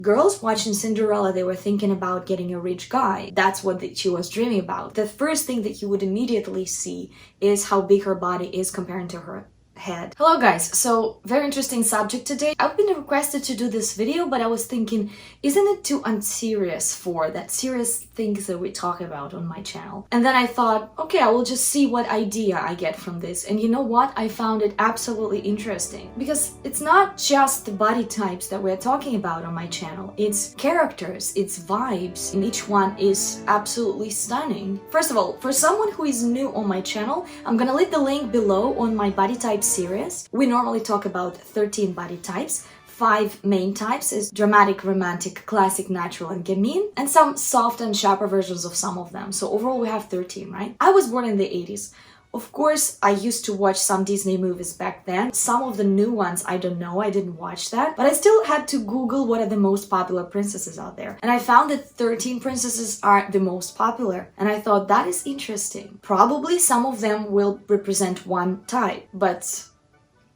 Girls watching Cinderella, they were thinking about getting a rich guy. That's what she was dreaming about. The first thing that you would immediately see is how big her body is compared to her head. Hello guys, so very interesting subject today. I've been requested to do this video, but I was thinking, isn't it too unserious for that serious things that we talk about on my channel? And then I thought, okay, I will just see what idea I get from this. And you know what? I found it absolutely interesting because it's not just the body types that we're talking about on my channel. It's characters, it's vibes, and each one is absolutely stunning. First of all, for someone who is new on my channel, I'm gonna leave the link below on my body type series. We normally talk about 13 body types. 5 main types is dramatic, romantic, classic, natural, and gamine, and some soft and sharper versions of some of them. So overall we have 13, right? I was born in the 80s. Of course, I used to watch some Disney movies back then. Some of the new ones, I don't know, I didn't watch that. But I still had to Google what are the most popular princesses out there. And I found that 13 princesses are the most popular. And I thought that is interesting. Probably some of them will represent one type. But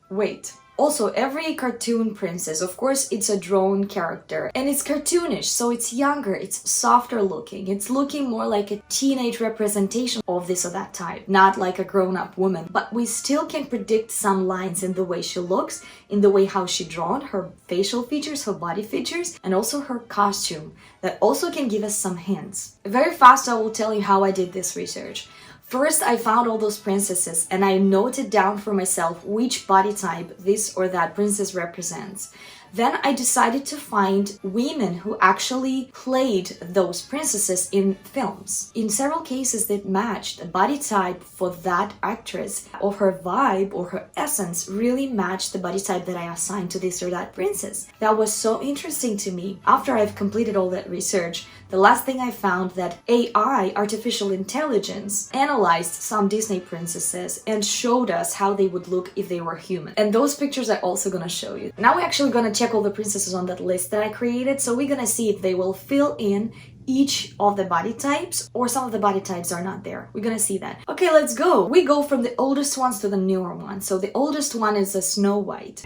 wait. Also, every cartoon princess, of course, it's a drawn character and it's cartoonish, so it's younger, it's softer looking, it's looking more like a teenage representation of this or that type, not like a grown-up woman. But we still can predict some lines in the way she looks, in the way how she drawn, her facial features, her body features, and also her costume. That also can give us some hints. Very fast, I will tell you how I did this research. First, I found all those princesses and I noted down for myself which body type this or that princess represents. Then I decided to find women who actually played those princesses in films. In several cases that matched the body type for that actress, or her vibe or her essence really matched the body type that I assigned to this or that princess. That was so interesting to me. After I've completed all that research, the last thing I found that AI, artificial intelligence, analyzed some Disney princesses and showed us how they would look if they were human. And those pictures I'm also gonna show you. Now we're actually gonna check all the princesses on that list that I created, so we're gonna see if they will fill in each of the body types or some of the body types are not there. We're gonna see that. Okay, let's go. We go from the oldest ones to the newer ones. So the oldest one is the Snow White.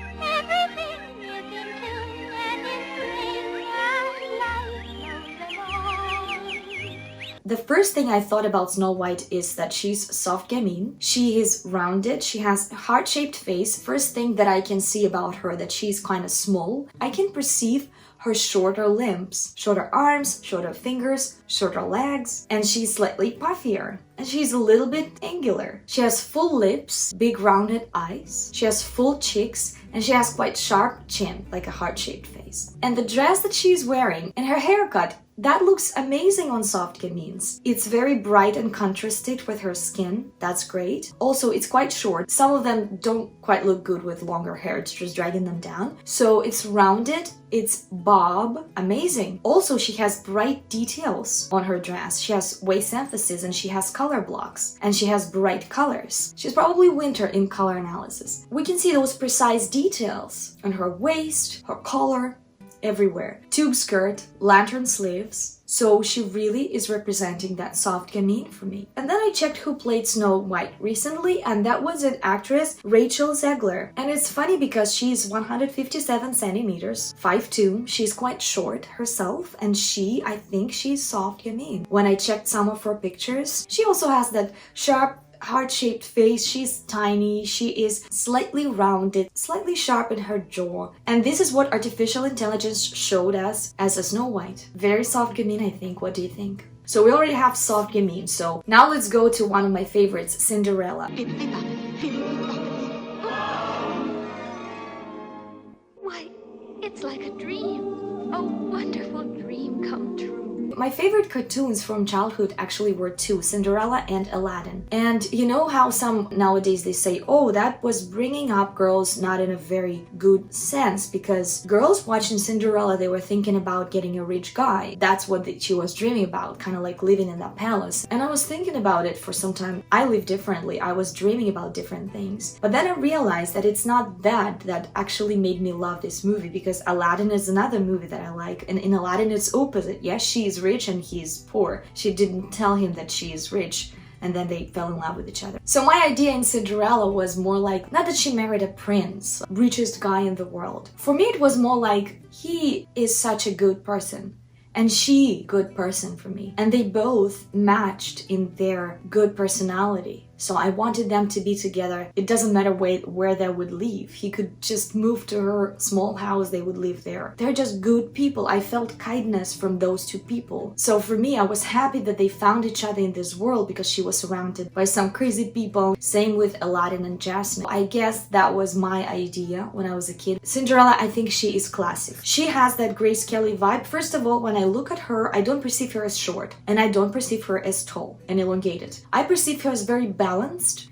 The first thing I thought about Snow White is that she's soft gamine. She is rounded, she has a heart-shaped face. First thing that I can see about her that she's kind of small. I can perceive her shorter limbs, shorter arms, shorter fingers, shorter legs, and she's slightly puffier. And she's a little bit angular. She has full lips, big rounded eyes, she has full cheeks, and she has quite sharp chin, like a heart-shaped face. And the dress that she's wearing and her haircut, that looks amazing on soft gamines. It's very bright and contrasted with her skin. That's great. Also, it's quite short. Some of them don't quite look good with longer hair. It's just dragging them down. So it's rounded. It's bob. Amazing. Also, she has bright details on her dress. She has waist emphasis and she has color blocks. And she has bright colors. She's probably winter in color analysis. We can see those precise details on her waist, her collar, everywhere. Tube skirt, lantern sleeves. So she really is representing that soft gamine for me. And then I checked who played Snow White recently, and that was an actress, Rachel Zegler. And it's funny because she's 157 centimeters, 5'2". She's quite short herself, and I think she's soft gamine. When I checked some of her pictures, she also has that sharp heart-shaped face. She's tiny, she is slightly rounded, slightly sharp in her jaw, and this is what artificial intelligence showed us as a Snow White. Very soft gamine, I think. What do you think? So we already have soft gamine, so now let's go to one of my favorites, Cinderella. Why, it's like a dream, a wonderful dream come true. My favorite cartoons from childhood actually were two, Cinderella and Aladdin. And you know how some nowadays they say, oh, that was bringing up girls not in a very good sense, because girls watching Cinderella, they were thinking about getting a rich guy. That's what she was dreaming about, kind of like living in that palace. And I was thinking about it for some time. I live differently. I was dreaming about different things. But then I realized that it's not that actually made me love this movie, because Aladdin is another movie that I like. And in Aladdin, it's opposite. Yes, she is rich and he is poor. She didn't tell him that she is rich. and then they fell in love with each other. So my idea in Cinderella was more like, not that she married a prince, richest guy in the world. For me, it was more like, he is such a good person, and she good person for me. And they both matched in their good personality. So I wanted them to be together. It doesn't matter where they would live. He could just move to her small house, they would live there. They're just good people. I felt kindness from those two people. So for me, I was happy that they found each other in this world because she was surrounded by some crazy people. Same with Aladdin and Jasmine. I guess that was my idea when I was a kid. Cinderella, I think she is classic. She has that Grace Kelly vibe. First of all, when I look at her, I don't perceive her as short, and I don't perceive her as tall and elongated. I perceive her as very balanced.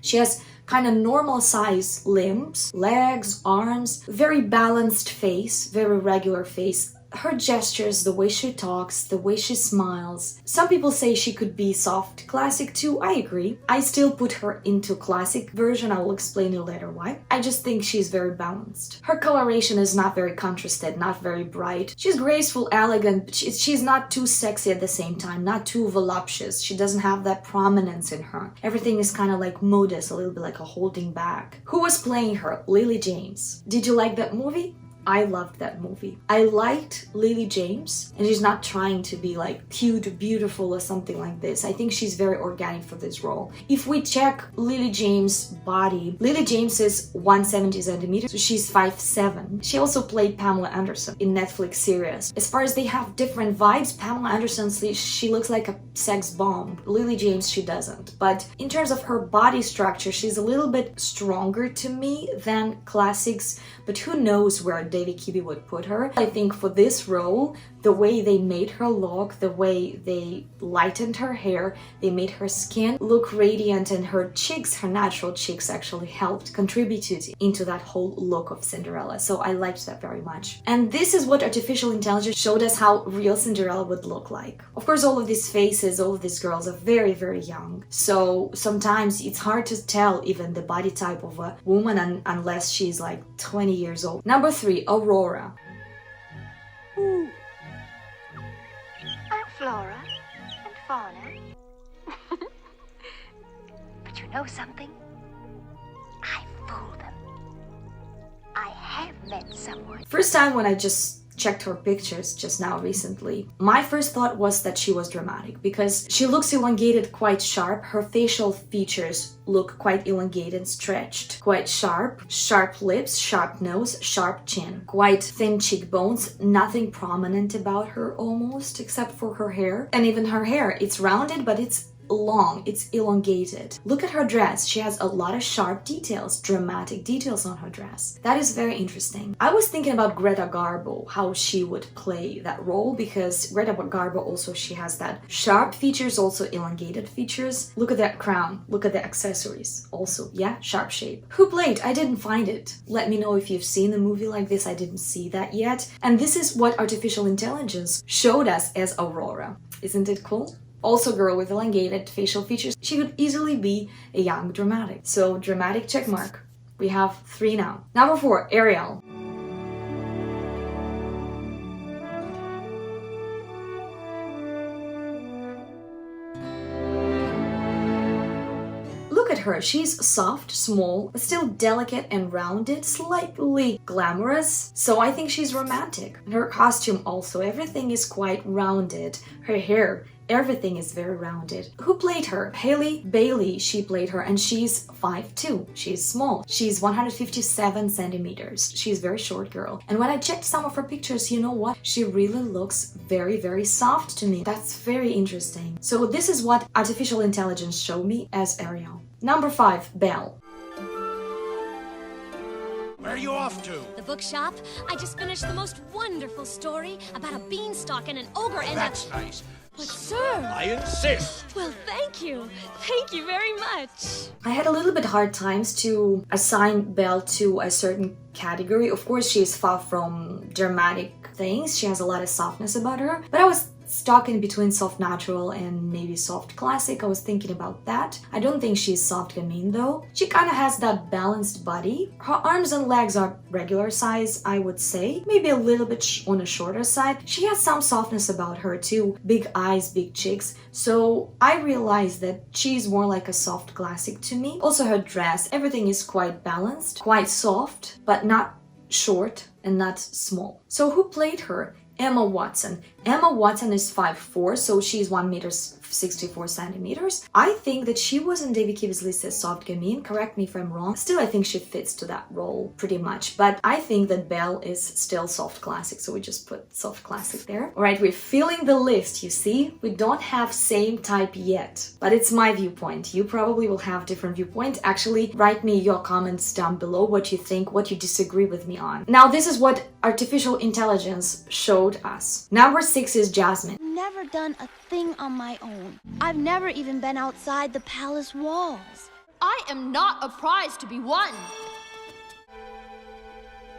She has kind of normal size limbs, legs, arms, very balanced face, very regular face. Her gestures, the way she talks, the way she smiles. Some people say she could be soft classic too. I agree. I still put her into classic version. I will explain you later why. I just think she's very balanced. Her coloration is not very contrasted, not very bright. She's graceful, elegant, but she's not too sexy at the same time, not too voluptuous. She doesn't have that prominence in her. Everything is kind of like modest, a little bit like a holding back. Who was playing her? Lily James. Did you like that movie? I loved that movie. I liked Lily James, and she's not trying to be like cute, beautiful or something like this. I think she's very organic for this role. If we check Lily James' body, Lily James is 170 centimeters, so she's 5'7". She also played Pamela Anderson in Netflix series. As far as they have different vibes, Pamela Anderson, she looks like a sex bomb. Lily James, she doesn't. But in terms of her body structure, she's a little bit stronger to me than classics, but who knows where David Kibbe would put her. I think for this role, the way they made her look, the way they lightened her hair, they made her skin look radiant, and her cheeks, her natural cheeks, actually helped contributed into that whole look of Cinderella. So I liked that very much. And this is what artificial intelligence showed us how real Cinderella would look like. Of course, all of these faces, all of these girls are very, very young. So sometimes it's hard to tell even the body type of a woman unless she's like 20 years old. Number 3, Aurora. I'm Flora and Fauna. But you know something? I fooled them. I have met someone. First time when I just checked her pictures just now recently, my first thought was that she was dramatic because she looks elongated, quite sharp. Her facial features look quite elongated, stretched, quite sharp. Sharp lips, sharp nose, sharp chin, quite thin cheekbones, nothing prominent about her almost, except for her hair. And even her hair, it's rounded, but it's long, it's elongated. Look at her dress. She has a lot of sharp details, dramatic details on her dress. That is very interesting. I was thinking about Greta Garbo, how she would play that role, because Greta Garbo also, she has that sharp features, also elongated features. Look at that crown, look at the accessories also, yeah, sharp shape. Who played? I didn't find it. Let me know if you've seen a movie like this. I didn't see that yet. And this is what artificial intelligence showed us as Aurora. Isn't it cool? Also, girl with elongated facial features. She could easily be a young dramatic. So, dramatic check mark. We have 3 now. Number 4, Ariel. Look at her. She's soft, small, but still delicate and rounded, slightly glamorous. So I think she's romantic. And her costume also, everything is quite rounded. Her hair, everything is very rounded. Who played her? Halle Bailey, she played her, and she's 5'2". She's small. She's 157 centimeters. She's a very short girl. And when I checked some of her pictures, you know what? She really looks very, very soft to me. That's very interesting. So this is what artificial intelligence showed me as Ariel. Number 5, Belle. Where are you off to? The bookshop. I just finished the most wonderful story about a beanstalk and an ogre and That's nice. But sir... I insist. Well, thank you. Thank you very much. I had a little bit hard times to assign Belle to a certain category. Of course, she is far from dramatic things. She has a lot of softness about her. But I was stuck in between soft natural and maybe soft classic. I was thinking about that. I don't think she's soft gamine though. She kind of has that balanced body. Her arms and legs are regular size, I would say. Maybe a little bit on a shorter side. She has some softness about her too. Big eyes, big cheeks. So I realized that she's more like a soft classic to me. Also her dress, everything is quite balanced, quite soft, but not short and not small. So who played her? Emma Watson. Emma Watson is 5'4", so she's 1 meter 64 centimeters. I think that she was in David Kibbe's list as soft gamine. Correct me if I'm wrong. Still, I think she fits to that role pretty much. But I think that Belle is still soft classic, so we just put soft classic there. All right, we're filling the list, you see? We don't have same type yet, but it's my viewpoint. You probably will have different viewpoints. Actually, write me your comments down below, what you think, what you disagree with me on. Now, this is what artificial intelligence showed us. Number 6 is Jasmine. Never done a thing on my own. I've never even been outside the palace walls. I am not a prize to be won.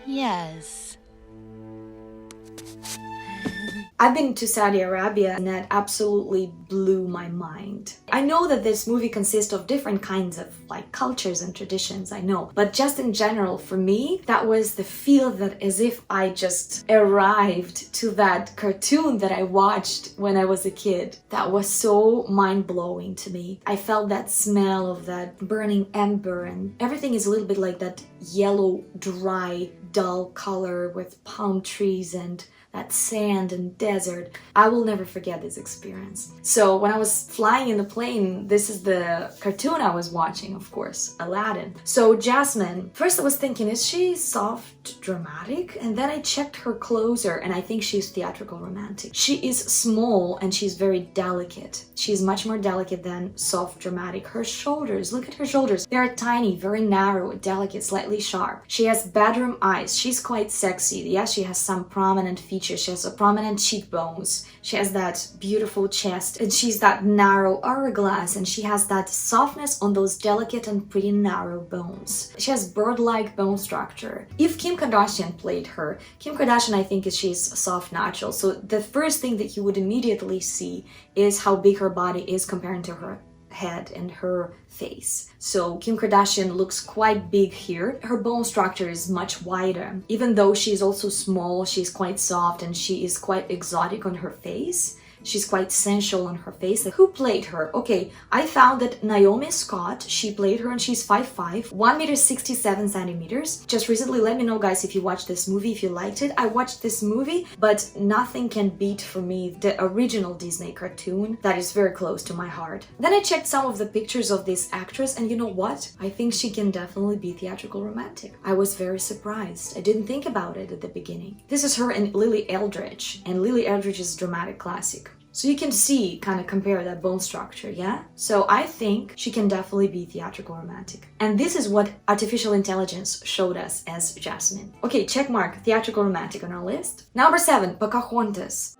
Yes. I've been to Saudi Arabia and that absolutely blew my mind. I know that this movie consists of different kinds of like cultures and traditions, I know. But just in general, for me, that was the feel that as if I just arrived to that cartoon that I watched when I was a kid. That was so mind-blowing to me. I felt that smell of that burning ember and everything is a little bit like that yellow, dry, dull color with palm trees and that sand and desert. I will never forget this experience. So when I was flying in the plane, this is the cartoon I was watching, of course, Aladdin. So Jasmine, first I was thinking, is she soft dramatic? And then I checked her closer and I think she's theatrical romantic. She is small and she's very delicate. She's much more delicate than soft dramatic. Her shoulders, look at her shoulders. They are tiny, very narrow, delicate, slightly sharp. She has bedroom eyes. She's quite sexy. Yes, she has some prominent features. She has a prominent cheekbones. She has that beautiful chest and she's that narrow hourglass and she has that softness on those delicate and pretty narrow bones. She has bird-like bone structure. If Kim Kardashian played her, Kim Kardashian I think she's soft natural. So the first thing that you would immediately see is how big her body is compared to her head and her face. So Kim Kardashian looks quite big here. Her bone structure is much wider. Even though she's also small, she's quite soft and she is quite exotic on her face. She's quite sensual on her face. Who played her? Okay, I found that Naomi Scott, she played her and she's 5'5", 1 meter 67 centimeters. Just recently, let me know guys if you watched this movie, if you liked it. I watched this movie, but nothing can beat for me the original Disney cartoon that is very close to my heart. Then I checked some of the pictures of this actress and you know what? I think she can definitely be theatrical romantic. I was very surprised. I didn't think about it at the beginning. This is her and Lily Eldridge, and Lily Eldridge is dramatic classic. So you can see, kind of compare that bone structure, yeah? So I think she can definitely be theatrical romantic. And this is what artificial intelligence showed us as Jasmine. Okay, check mark, theatrical romantic on our list. Number 7, Pocahontas.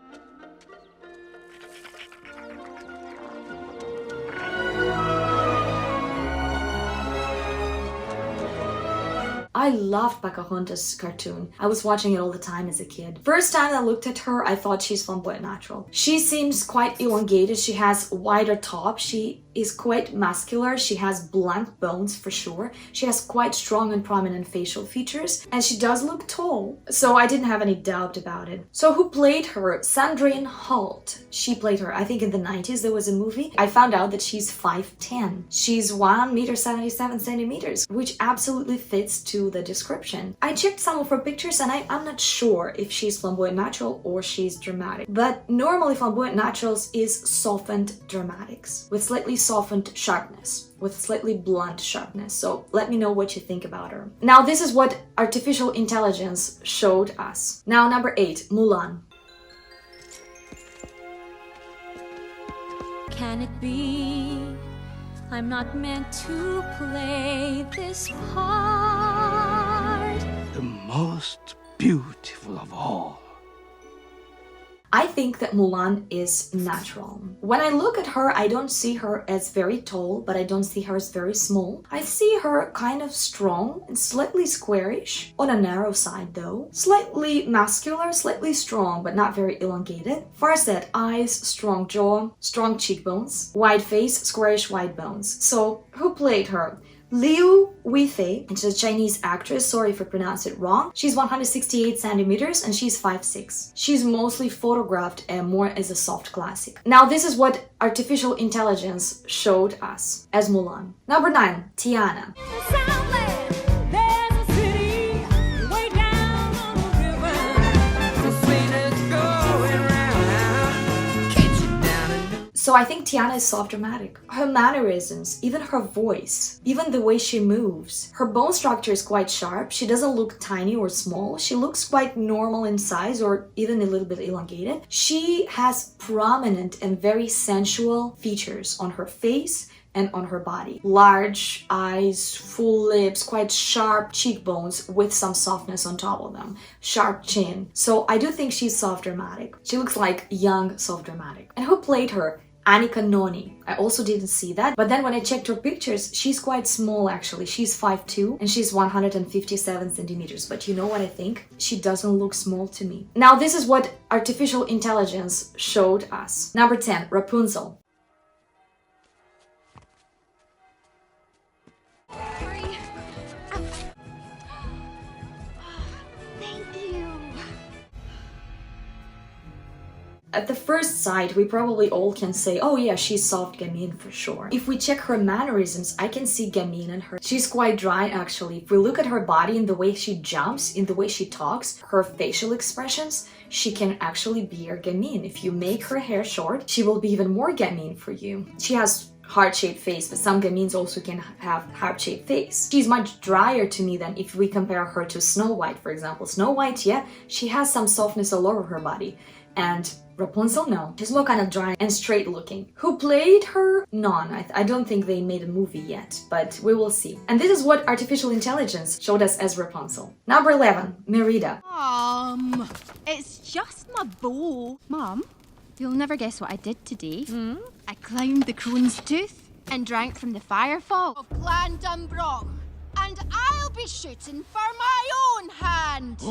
I loved Pocahontas cartoon. I was watching it all the time as a kid. First time I looked at her, I thought she's flamboyant natural. She seems quite elongated. She has wider top. She is quite muscular. She has blunt bones for sure. She has quite strong and prominent facial features. And she does look tall. So I didn't have any doubt about it. So who played her? Sandrine Holt. She played her. I think in the 90s there was a movie. I found out that she's 5'10". She's 1 meter 77 centimeters, which absolutely fits to the description. I checked some of her pictures and I'm not sure if she's flamboyant natural or she's dramatic. But normally flamboyant naturals is softened dramatics with slightly softened sharpness, with slightly blunt sharpness. So let me know what you think about her. Now this is what artificial intelligence showed us. Now number 8, Mulan. Can it be I'm not meant to play this part? The most beautiful of all. I think that Mulan is natural. When I look at her, I don't see her as very tall, but I don't see her as very small. I see her kind of strong and slightly squarish, on a narrow side though. Slightly muscular, slightly strong, but not very elongated. Far set eyes, strong jaw, strong cheekbones, wide face, squarish wide bones. So, who played her? Liu Weifei, and she's a Chinese actress, sorry if I pronounce it wrong. She's 168 centimeters and she's 5'6". She's mostly photographed more as a soft classic. Now this is what artificial intelligence showed us as Mulan. Number 9, Tiana. So I think Tiana is soft dramatic. Her mannerisms, even her voice, even the way she moves. Her bone structure is quite sharp. She doesn't look tiny or small. She looks quite normal in size or even a little bit elongated. She has prominent and very sensual features on her face and on her body. Large eyes, full lips, quite sharp cheekbones with some softness on top of them. Sharp chin. So I do think she's soft dramatic. She looks like young soft dramatic. And who played her? Annika Noni. I also didn't see that, but then when I checked her pictures, she's quite small actually. She's 5'2" and she's 157 centimeters. But you know what I think? She doesn't look small to me. Now this is what artificial intelligence showed us. Number 10, Rapunzel. At the first sight, we probably all can say, oh yeah, she's soft gamine for sure. If we check her mannerisms, I can see gamine in her. She's quite dry actually. If we look at her body and the way she jumps, in the way she talks, her facial expressions, she can actually be a gamine. If you make her hair short, she will be even more gamine for you. She has heart-shaped face, but some gamines also can have heart-shaped face. She's much drier to me than if we compare her to Snow White, for example. Snow White, yeah, she has some softness all over her body. And Rapunzel, no. She's more kind of dry and straight looking. Who played her? None. I don't think they made a movie yet, but we will see. And this is what artificial intelligence showed us as Rapunzel. Number 11, Merida. It's just my bow. Mom, you'll never guess what I did today. I climbed the crone's tooth and drank from the firefall of Clan Dunbroch. And I'll be shooting for my own hand.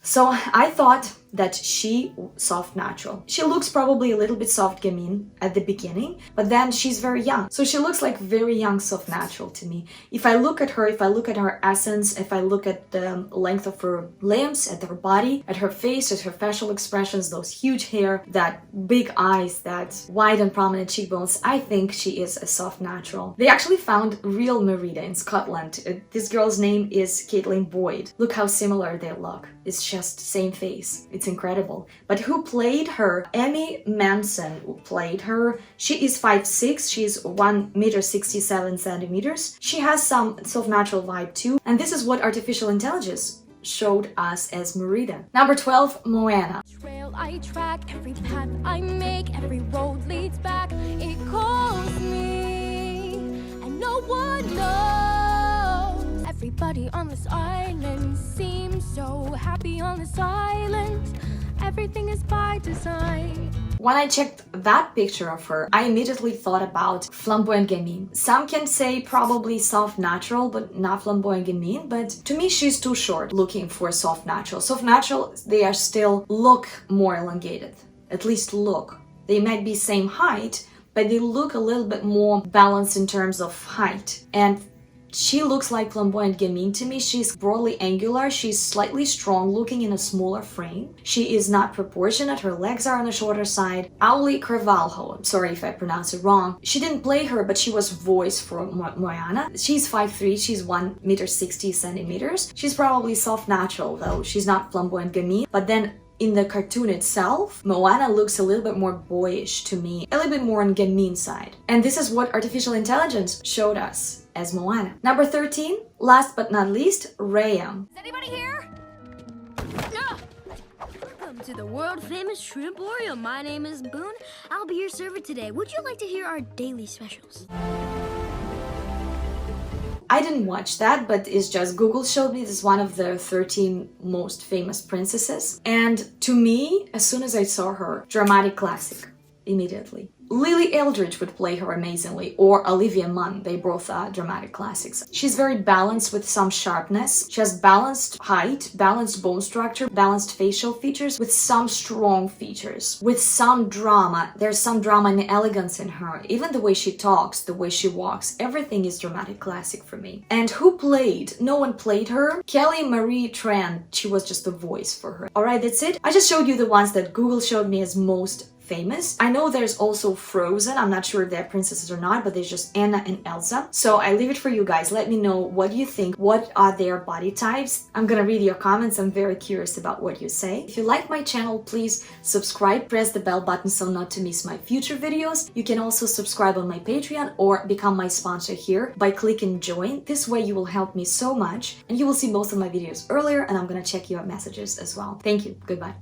So I thought that she soft natural. She looks probably a little bit soft gamine at the beginning, but then she's very young. So she looks like very young soft natural to me. If I look at her, if I look at her essence, if I look at the length of her limbs, at her body, at her face, at her facial expressions, those huge hair, that big eyes, that wide and prominent cheekbones, I think she is a soft natural. They actually found real Merida in Scotland. This girl's name is Caitlin Boyd. Look how similar they look. It's just same face. It's incredible. But who played her? Emmy Manson played her. She is 5'6". She's 1'67 centimeters. She has some soft-natural vibe too. And this is what artificial intelligence showed us as Merida. Number 12, Moana. Trail I track, every path I make, every road leads back. It calls me, and no one knows. Everybody on this island seems so happy on this island. Everything is by design. When I checked that picture of her, I immediately thought about flamboyant gamine. Some can say probably soft natural, but not flamboyant gamine. But to me, she's too short looking for soft natural. Soft natural, they are still look more elongated. At least look. They might be same height, but they look a little bit more balanced in terms of height. And she looks like flamboyant gamine to me. She's broadly angular, she's slightly strong looking in a smaller frame. She is not proportionate, her legs are on the shorter side. Aly Art, sorry if I pronounce it wrong. She didn't play her, but she was voice for Moana. She's 5'3", she's 1'60 centimeters. She's probably soft natural though, she's not flamboyant gamine. But then in the cartoon itself, Moana looks a little bit more boyish to me, a little bit more on gamine side. And this is what artificial intelligence showed us as Moana. Number 13, last but not least, Raya. Is anybody here? Welcome to the world-famous Shrimporium. My name is Boone. I'll be your server today. Would you like to hear our daily specials? I didn't watch that, but it's just Google showed me this is one of the 13 most famous princesses. And to me, as soon as I saw her, dramatic classic, immediately. Lily Eldridge would play her amazingly, or Olivia Munn, they both are dramatic classics. She's very balanced with some sharpness. She has balanced height, balanced bone structure, balanced facial features with some strong features, with some drama. There's some drama and elegance in her. Even the way she talks, the way she walks, everything is dramatic classic for me. And who played? No one played her. Kelly Marie Tran, she was just a voice for her. Alright, that's it. I just showed you the ones that Google showed me as most famous. I know there's also Frozen. I'm not sure if they're princesses or not, but there's just Anna and Elsa. So I leave it for you guys. Let me know what you think. What are their body types? I'm gonna read your comments. I'm very curious about what you say. If you like my channel, please subscribe. Press the bell button so not to miss my future videos. You can also subscribe on my Patreon or become my sponsor here by clicking join. This way you will help me so much and you will see most of my videos earlier, and I'm gonna check your messages as well. Thank you. Goodbye.